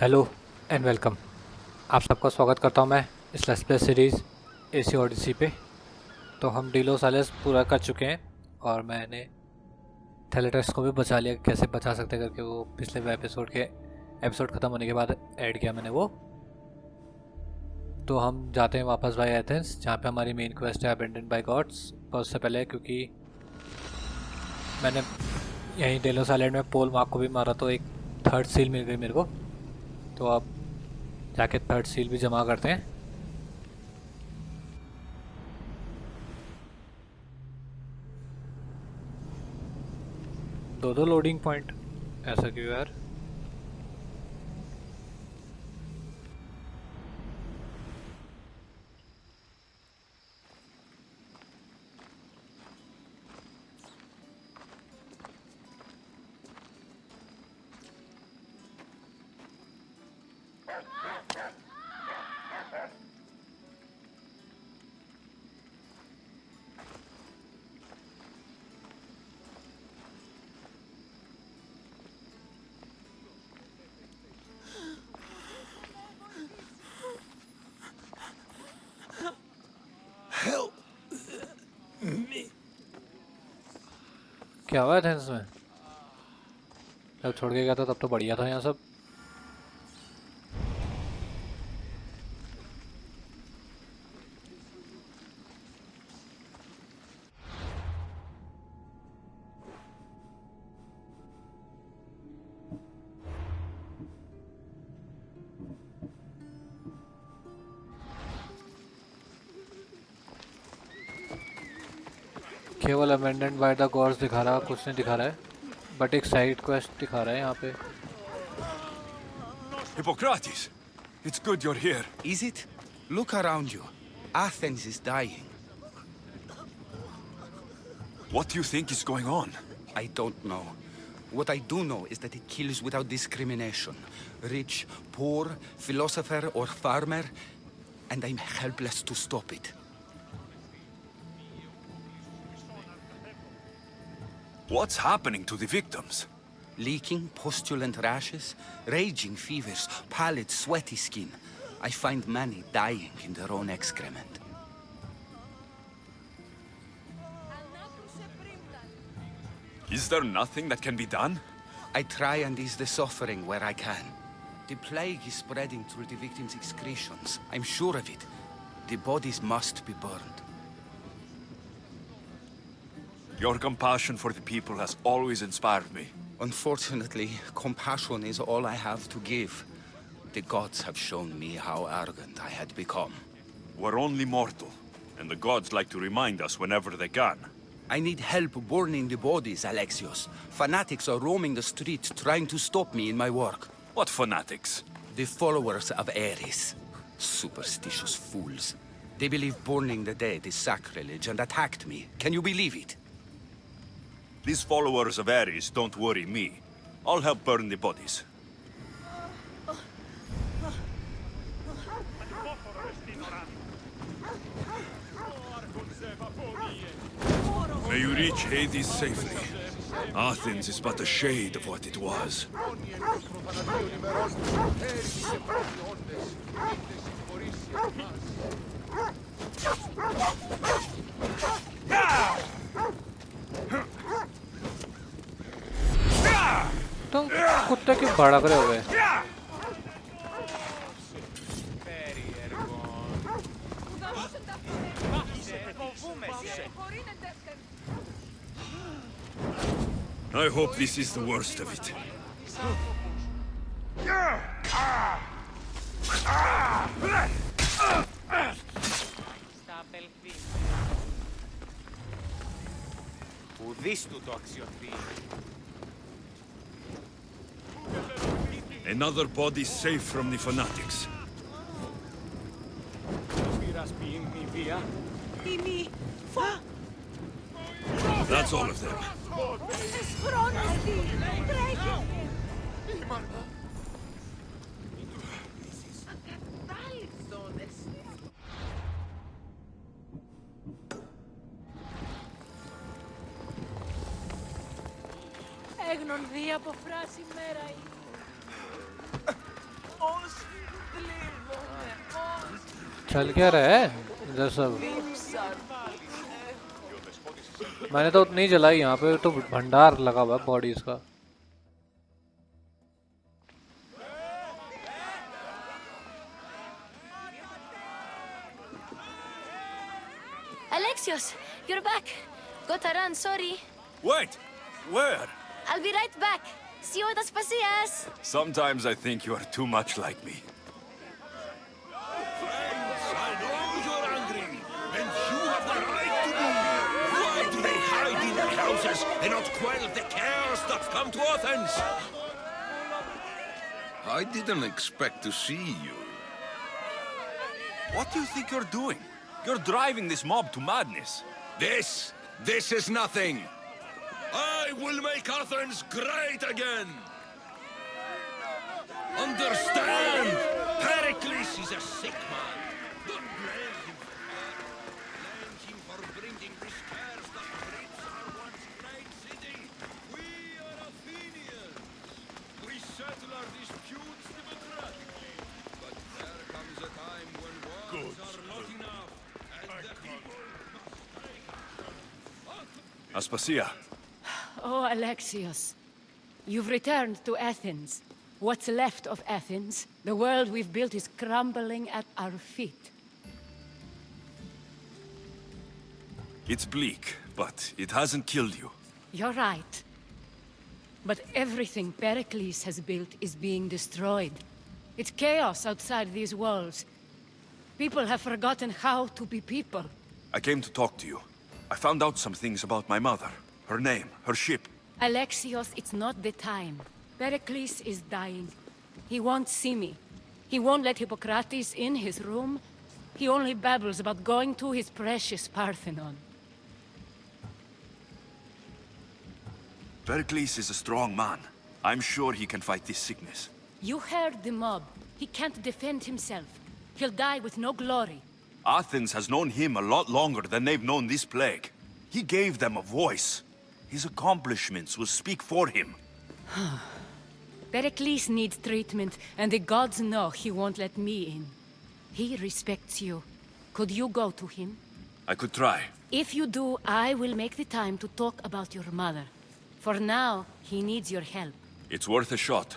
Hello and welcome. आप सबका स्वागत करता हूं मैं इस let's play series AC Odyssey पे। तो हम डीलो सालेस पूरा कर चुके हैं और मैंने थैलेटस को भी बचा लिया। कैसे बचा सकते करके वो पिछले एपिसोड ख़त्म होने के बाद ऐड किया मैंने वो। तो हम जाते हैं वापस बाय एथेंस, जहाँ पे हमारी मेन क्वेस्ट है अबेंडन बाय गॉड्स। पर उससे पहले क्योंकि मैंने यहीं डेलोस आइलैंड में पोल मार्क को भी मारा तो एक थर्ड सील मिल गई मेरे को। तो अब जाके थर्ड सील भी जमा करते हैं। दो दो लोडिंग पॉइंट, ऐसा क्यों यार? क्या हुआ एथेंस में? जब छोड़ के गया था तब तो बढ़िया था यहाँ सब। केवल अमेंडेड बाय द गॉड्स दिखा रहा, कुछ नहीं दिखा रहा है। बट एक साइड क्वेस्ट दिखा रहा है यहाँ पे। Hippocrates! It's good you're here. Is it? Look around you. Athens is dying. What do you think is going on? I don't know. What I do know is that it kills without discrimination. Rich, poor, philosopher or farmer, and I'm helpless to stop it. What's happening to the victims? Leaking, postulant rashes, raging fevers, pallid, sweaty skin. I find many dying in their own excrement. Is there nothing that can be done? I try and ease the suffering where I can. The plague is spreading through the victims' excretions. I'm sure of it. The bodies must be burned. Your compassion for the people has always inspired me. Unfortunately, compassion is all I have to give. The gods have shown me how arrogant I had become. We're only mortal, and the gods like to remind us whenever they can. I need help burning the bodies, Alexios. Fanatics are roaming the streets trying to stop me in my work. What fanatics? The followers of Ares. Superstitious fools. They believe burning the dead is sacrilege and attacked me. Can you believe it? These followers of Ares don't worry me. I'll help burn the bodies. May you reach Hades safely. Athens is but a shade of what it was. तुम कुत्ते क्यों भड़क रहे हो गए? I hope this is the worst of it. Another body safe from the fanatics. That's all of them. Έγνον δει από φράση μέρα. चल क्या रहा है इधर सब? मैंने तो उतनी जलाई, यहाँ पे तो भंडार लगा हुआ है बॉडीज का। Alexios, you're back. Gotta run, sorry. Wait! Where? I'll be right back. See you at Aspasias. Sometimes I think you are too much like me. I know you're angry, and you have the right to be. Why do they hide in their houses and not quell the chaos that's come to Athens? I didn't expect to see you. What do you think you're doing? You're driving this mob to madness. This is nothing. I will make Athens great again. Understand? Pericles is a sick man. Don't blame him for that. Blame him for bringing this curse that grips our once great city. We are Athenians. We settle our disputes democratically. But there comes a time when words are not enough, and the people must take action. Aspasia, Oh, Alexios. You've returned to Athens. What's left of Athens, the world we've built, is crumbling at our feet. it's bleak, but it hasn't killed you. You're right. But everything Pericles has built is being destroyed. It's chaos outside these walls. People have forgotten how to be people. I came to talk to you. I found out some things about my mother. Her name, her ship. Alexios, it's not the time. Pericles is dying. He won't see me. He won't let Hippocrates in his room. He only babbles about going to his precious Parthenon. Pericles is a strong man. I'm sure he can fight this sickness. You heard the mob. He can't defend himself. He'll die with no glory. Athens has known him a lot longer than they've known this plague. He gave them a voice. His accomplishments will speak for him. Pericles needs treatment, and the gods know he won't let me in. He respects you. Could you go to him? I could try. If you do, I will make the time to talk about your mother. For now, he needs your help. It's worth a shot.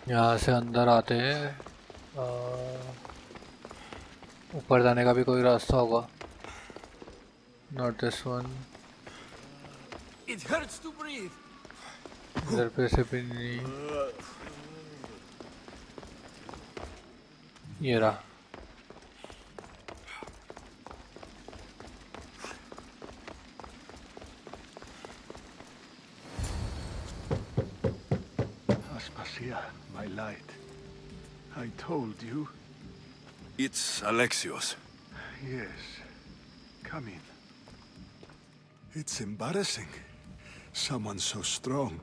यहाँ से अंदर आते हैं। ऊपर जाने का भी कोई रास्ता होगा। Not this one. It hurts to breathe. इधर पे से भी नहीं। ये रहा। Aspasia, my light. I told you. It's Alexios. Yes. Come in. It's embarrassing. Someone so strong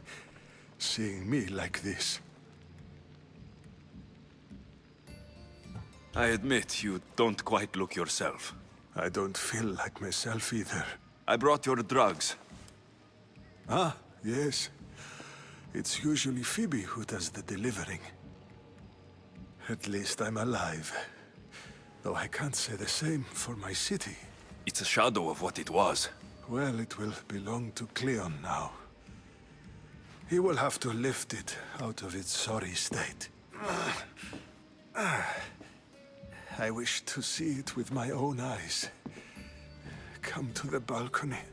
seeing me like this. I admit you don't quite look yourself. I don't feel like myself either. I brought your drugs. Ah, yes. It's usually Phoebe who does the delivering. At least I'm alive. Though I can't say the same for my city. It's a shadow of what it was. Well, it will belong to Cleon now. He will have to lift it out of its sorry state. I wish to see it with my own eyes. Come to the balcony.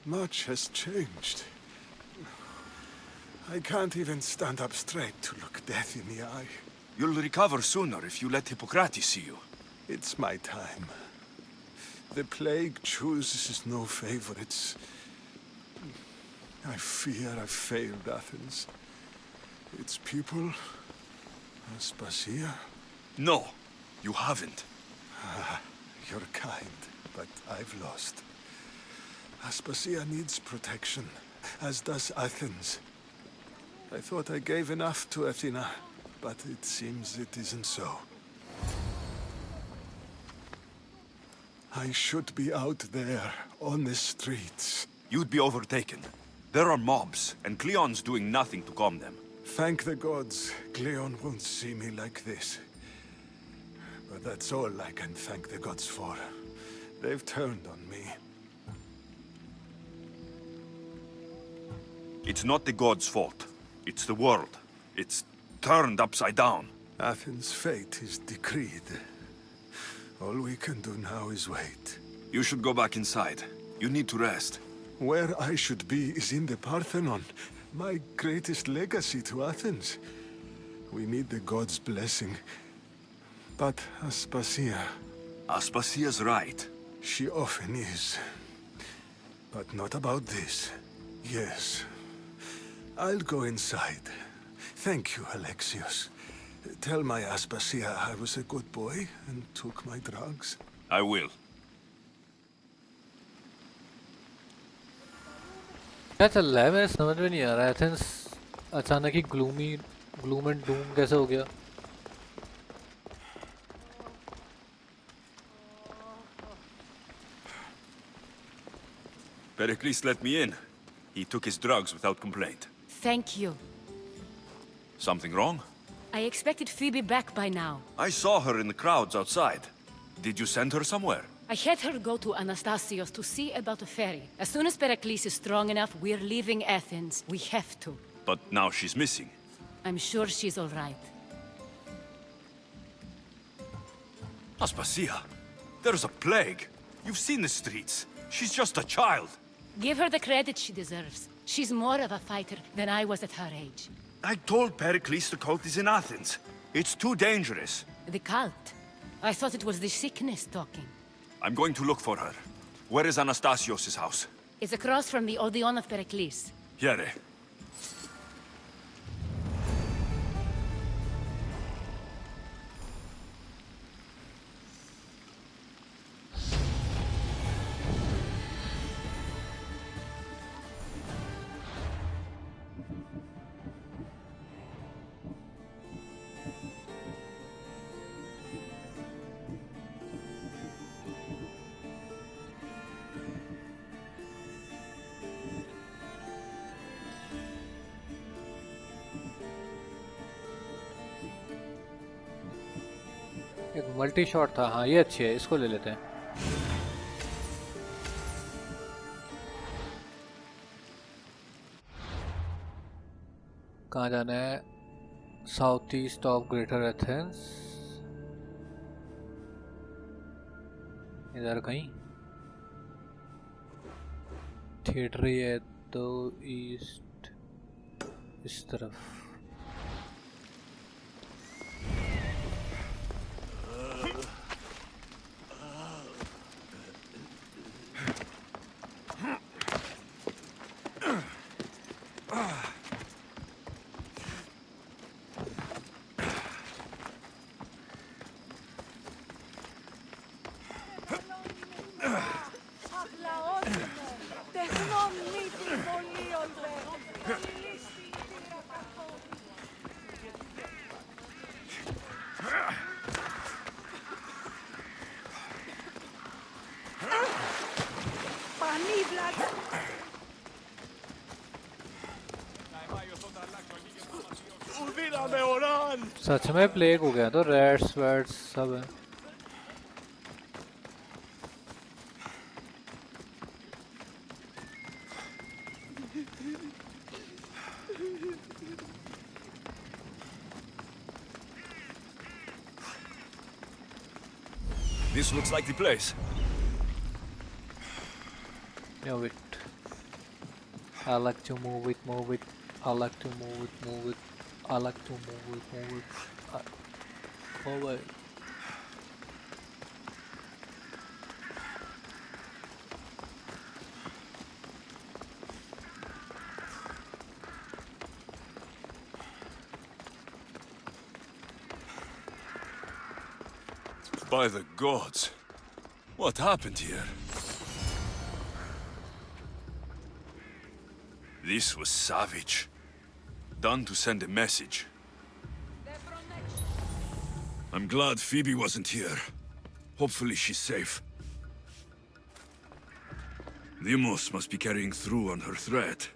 Much has changed. I can't even stand up straight to look death in the eye. You'll recover sooner if you let Hippocrates see you. It's my time. The plague chooses no favorites. I fear I've failed Athens. Its people, Aspasia. No, you haven't. You're kind, but I've lost. Aspasia needs protection, as does Athens. I thought I gave enough to Athena, but it seems it isn't so. I should be out there, on the streets. You'd be overtaken. There are mobs, and Cleon's doing nothing to calm them. Thank the gods, Cleon won't see me like this. But that's all I can thank the gods for. They've turned on me. It's not the gods' fault. It's the world. It's turned upside down. Athens' fate is decreed. All we can do now is wait. You should go back inside. You need to rest. Where I should be is in the Parthenon, my greatest legacy to Athens. We need the gods' blessing. But Aspasia, Aspasia's right. she often is. But not about this. Yes. I'll go inside. Thank you, Alexios. Tell my Aspasia I was a good boy and took my drugs. I will. क्या चल रहा है? मैं समझ में नहीं आ रहा. Athens अचानक ही ग्लूम एंड डूम कैसे हो गया? Pericles let me in. He took his drugs without complaint. Thank you. Something wrong? I expected Phoebe back by now. I saw her in the crowds outside. Did you send her somewhere? I had her go to Anastasios to see about a ferry. As soon as Pericles is strong enough, we're leaving Athens. We have to. But now she's missing. I'm sure she's all right. Aspasia, there's a plague. You've seen the streets. She's just a child. Give her the credit she deserves. She's more of a fighter than I was at her age. I told Pericles the cult is in Athens. It's too dangerous. The cult? I thought it was the sickness talking. I'm going to look for her. Where is Anastasios' house? It's across from the Odeon of Pericles. Here. एक multi shot था. हाँ, ये अच्छी है. इसको ले लेते हैं. कहाँ जाना है? South east of greater Athens. इधर कहीं थिएटर ही है तो ईस्ट इस तरफ. सच में प्लेग हो गया तो रैट्स वैट्स सब है. This looks like the place. Move it. I like to move it, move it. I like to move it, move it. I like to move it, move it. Oh wait. By the gods. What happened here? This was savage. Done to send a message. I'm glad Phoebe wasn't here. Hopefully she's safe. Limos must be carrying through on her threat.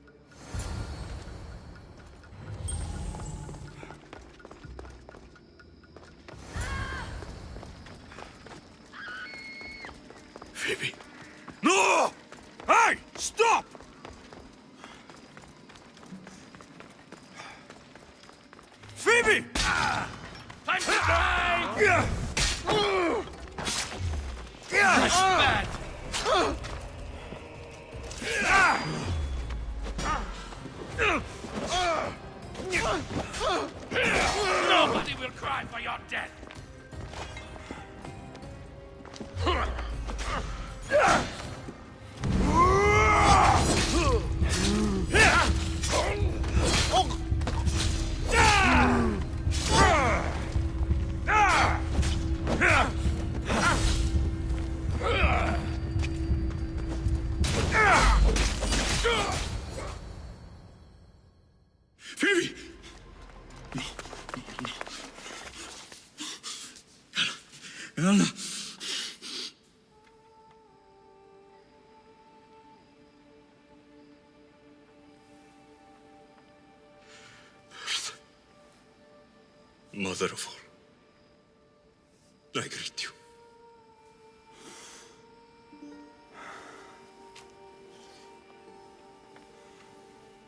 Phoebe. No! Hey! Stop! Phoebe! Time to die! Yeah! Nobody will cry for your death! Phoebe! No. Anna. Mother of all, I greet you.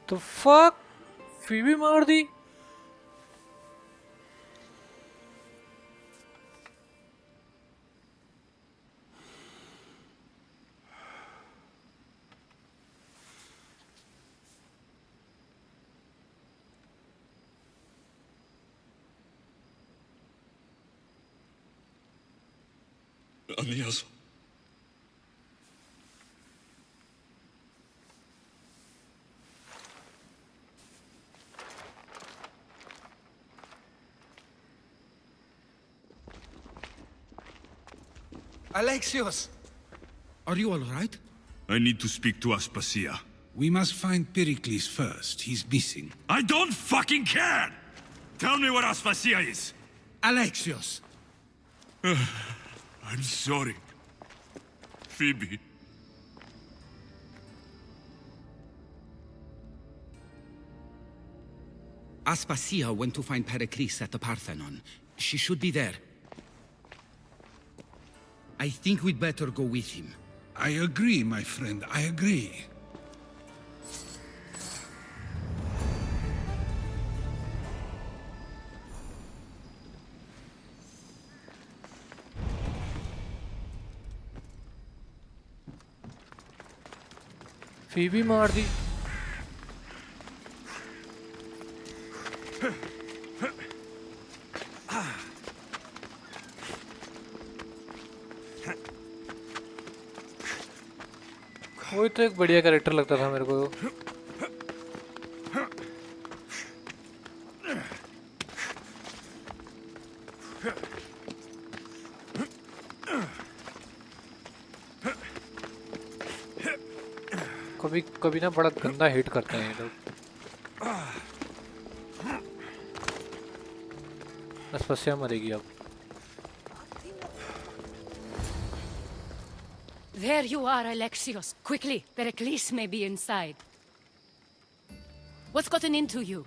The fuck? Phoebe मार दी? Anias. Alexios! Are you all right? I need to speak to Aspasia. We must find Pericles first. He's missing. I don't fucking care! Tell me where Aspasia is! Alexios! I'm sorry. Phoebe. Aspasia went to find Pericles at the Parthenon. She should be there. I think we'd better go with him. I agree, my friend. I agree. Phoebe मार दी? वही तो एक बढ़िया character लगता था मेरे को। कभी कभी ना बड़ा गंदा हिट करते हैं ये लोग। अस्पसिया मरेगी अब। There you are, Alexios. Quickly, Pericles may be inside. What's gotten into you?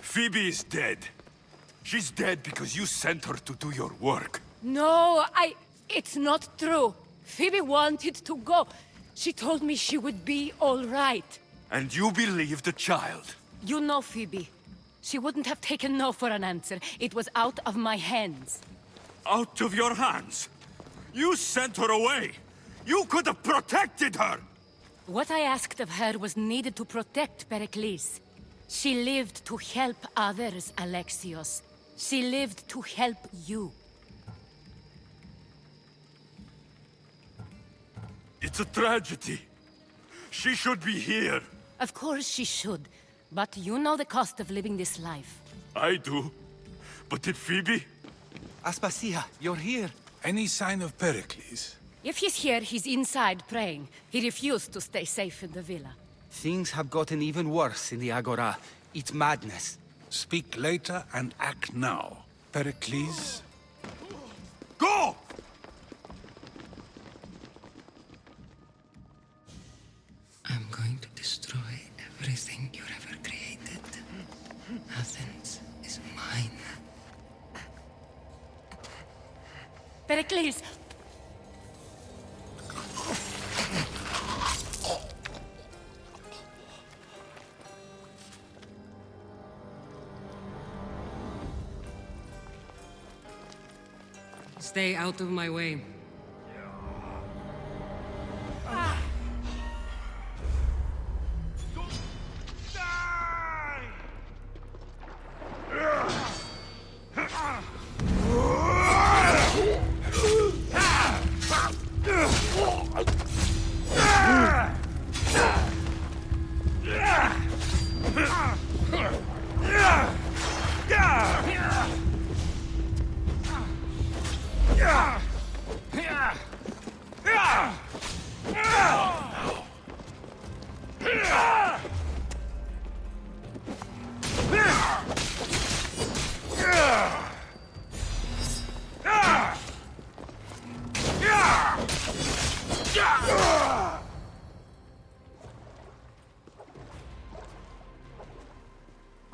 Phoebe is dead. She's dead because you sent her to do your work. No, it's not true. Phoebe wanted to go. She told me she would be all right. And you believe the child. You know Phoebe. She wouldn't have taken no for an answer. It was out of my hands. Out of your hands? You sent her away! You could have protected her! What I asked of her was needed to protect Pericles. She lived to help others, Alexios. She lived to help you. It's a tragedy. She should be here. Of course she should. But you know the cost of living this life. I do. But did Phoebe? Aspasia, you're here. Any sign of Pericles? If he's here, he's inside praying. He refused to stay safe in the villa. Things have gotten even worse in the Agora. It's madness. Speak later and act now. Pericles? Athens is mine. Pericles! Stay out of my way.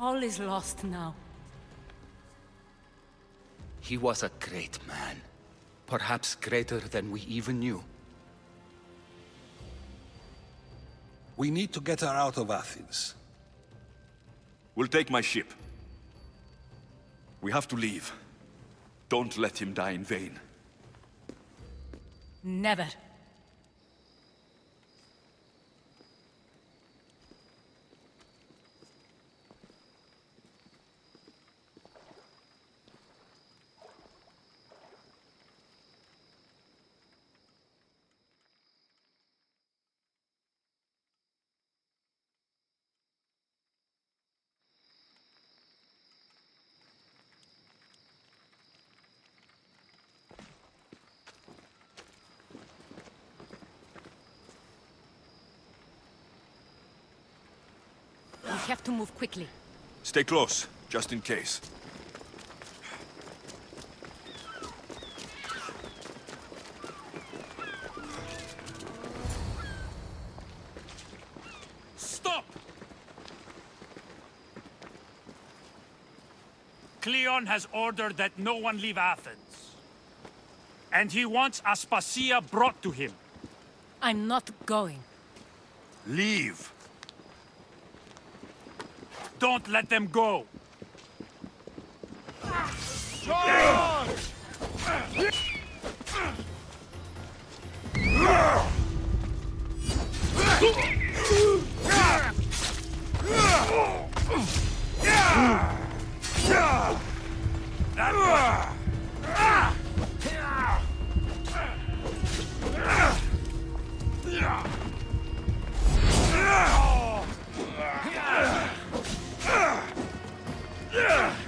All is lost now. He was a great man. Perhaps greater than we even knew. We need to get her out of Athens. We'll take my ship. We have to leave. Don't let him die in vain. Never. We have to move quickly. Stay close, just in case. Stop! Cleon has ordered that no one leave Athens. And he wants Aspasia brought to him. I'm not going. Leave! Don't let them go!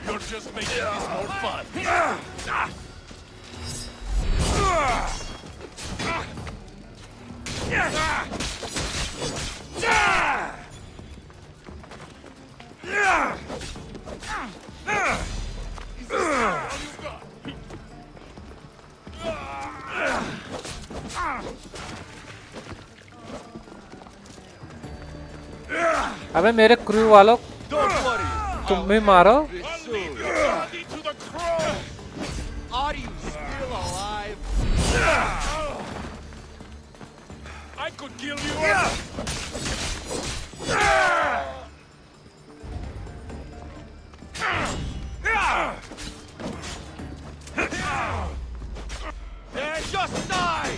You're just making this more fun. अबे मेरे crew वालों तुम भी मारो. Are you still alive? I could kill you. Just die.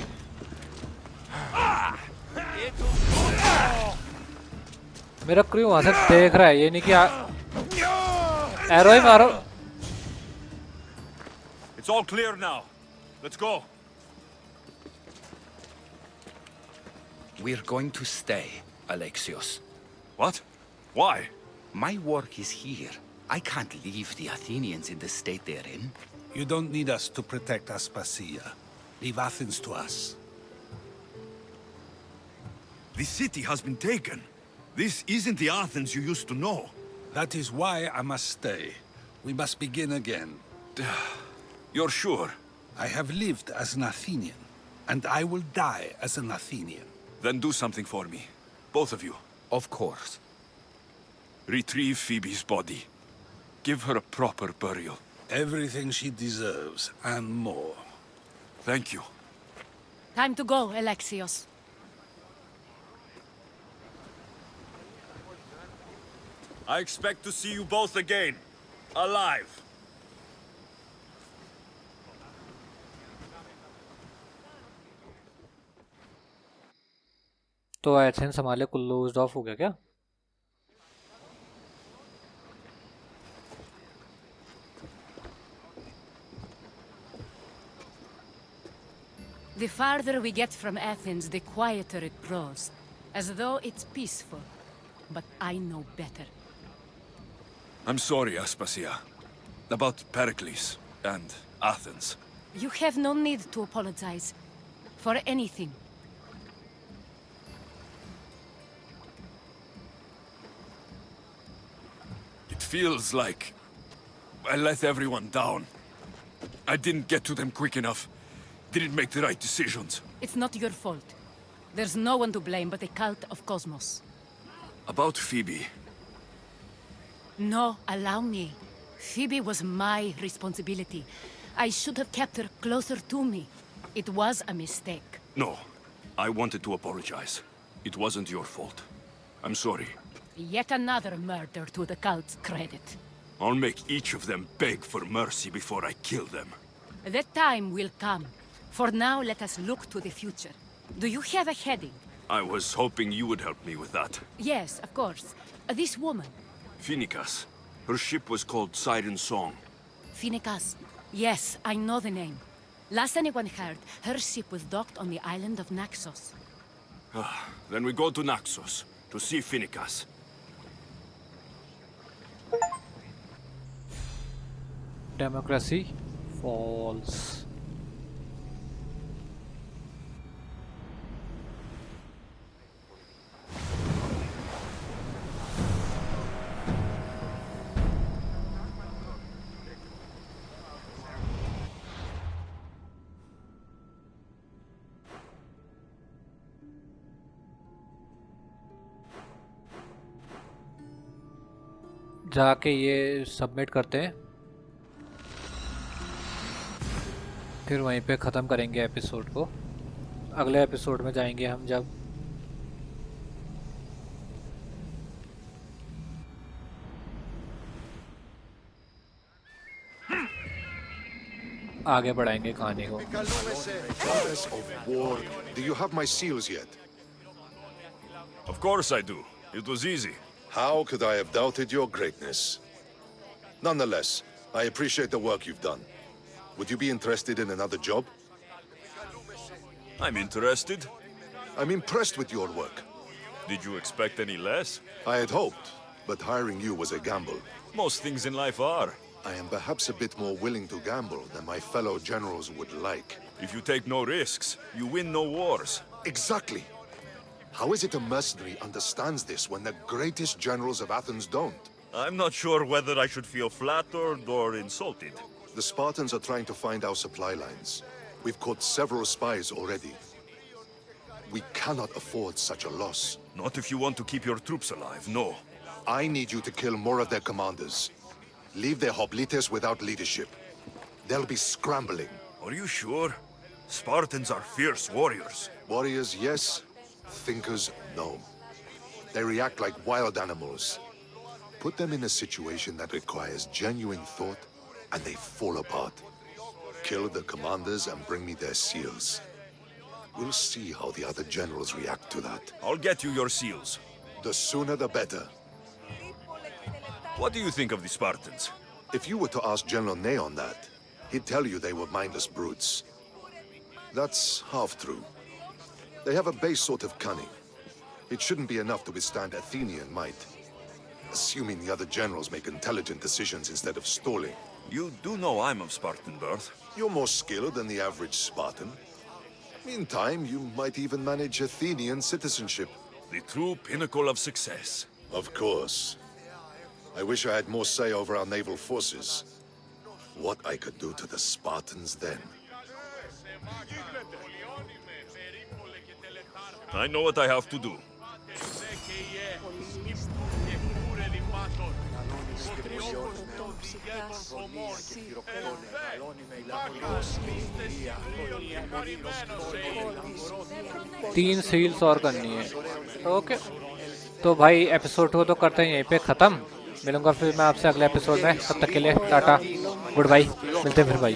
मेरा crew वहां से देख रहा है, ये नहीं कि एरो ही मारो. It's all clear now. Let's go. We're going to stay, Alexios. What? Why? My work is here. I can't leave the Athenians in the state they're in. You don't need us to protect Aspasia. Leave Athens to us. The city has been taken. This isn't the Athens you used to know. That is why I must stay. We must begin again. You're sure? I have lived as an Athenian, and I will die as an Athenian. Then do something for me. Both of you. Of course. Retrieve Phoebe's body. Give her a proper burial. Everything she deserves, and more. Thank you. Time to go, Alexios. I expect to see you both again. Alive. तो Athens हमारे closed of हो गया क्या? The farther we get from Athens, the quieter it grows. As though it's peaceful. But I know better. I'm sorry, Aspasia. About Pericles and Athens. You have no need to apologize. For anything. It feels like I let everyone down. I didn't get to them quick enough. Didn't make the right decisions. It's not your fault. There's no one to blame but the cult of Cosmos. About Phoebe. No, allow me. Phoebe was my responsibility. I should have kept her closer to me. It was a mistake. No. I wanted to apologize. It wasn't your fault. I'm sorry. Yet another murder to the cult's credit. I'll make each of them beg for mercy before I kill them. That time will come. For now, let us look to the future. Do you have a heading? I was hoping you would help me with that. Yes, of course. This woman. Phoenicas. Her ship was called Siren Song. Phoenicas. Yes, I know the name. Last anyone heard, her ship was docked on the island of Naxos. Then we go to Naxos to see Phoenicas. Democracy falls. जाके ये submit करते हैं, फिर वहीं पे ख़त्म करेंगे episode को। अगले एपिसोड में जाएंगे हम जब आगे बढ़ाएंगे कहानी को। Goddess of war, do you have my seals yet? Of course I do. It was easy. How could I have doubted your greatness? Nonetheless, I appreciate the work you've done. Would you be interested in another job? I'm interested. I'm impressed with your work. Did you expect any less? I had hoped, but hiring you was a gamble. Most things in life are. I am perhaps a bit more willing to gamble than my fellow generals would like. If you take no risks, you win no wars. Exactly. How is it a mercenary understands this when the greatest generals of Athens don't? I'm not sure whether I should feel flattered or insulted. The Spartans are trying to find our supply lines. We've caught several spies already. We cannot afford such a loss. Not if you want to keep your troops alive, no. I need you to kill more of their commanders. Leave their hoplites without leadership. They'll be scrambling. Are you sure? Spartans are fierce warriors. Warriors, yes. Thinkers, no. They react like wild animals. Put them in a situation that requires genuine thought, and they fall apart. Kill the commanders and bring me their seals. We'll see how the other generals react to that. I'll get you your seals. The sooner the better. What do you think of the Spartans? If you were to ask General Neon that, he'd tell you they were mindless brutes. That's half true. They have a base sort of cunning. It shouldn't be enough to withstand Athenian might. Assuming the other generals make intelligent decisions instead of stalling. You do know I'm of Spartan birth. You're more skilled than the average Spartan. In time, you might even manage Athenian citizenship. The true pinnacle of success. Of course. I wish I had more say over our naval forces. What I could do to the Spartans then. I know what I have to do. तीन seals और करनी है। Okay, तो भाई episode 2 तो करते हैं यहीं पे ख़त्म। मिलूंगा फिर मैं आपसे अगले एपिसोड में, तब तक के लिए टाटा गुड बाय, मिलते हैं फिर भाई।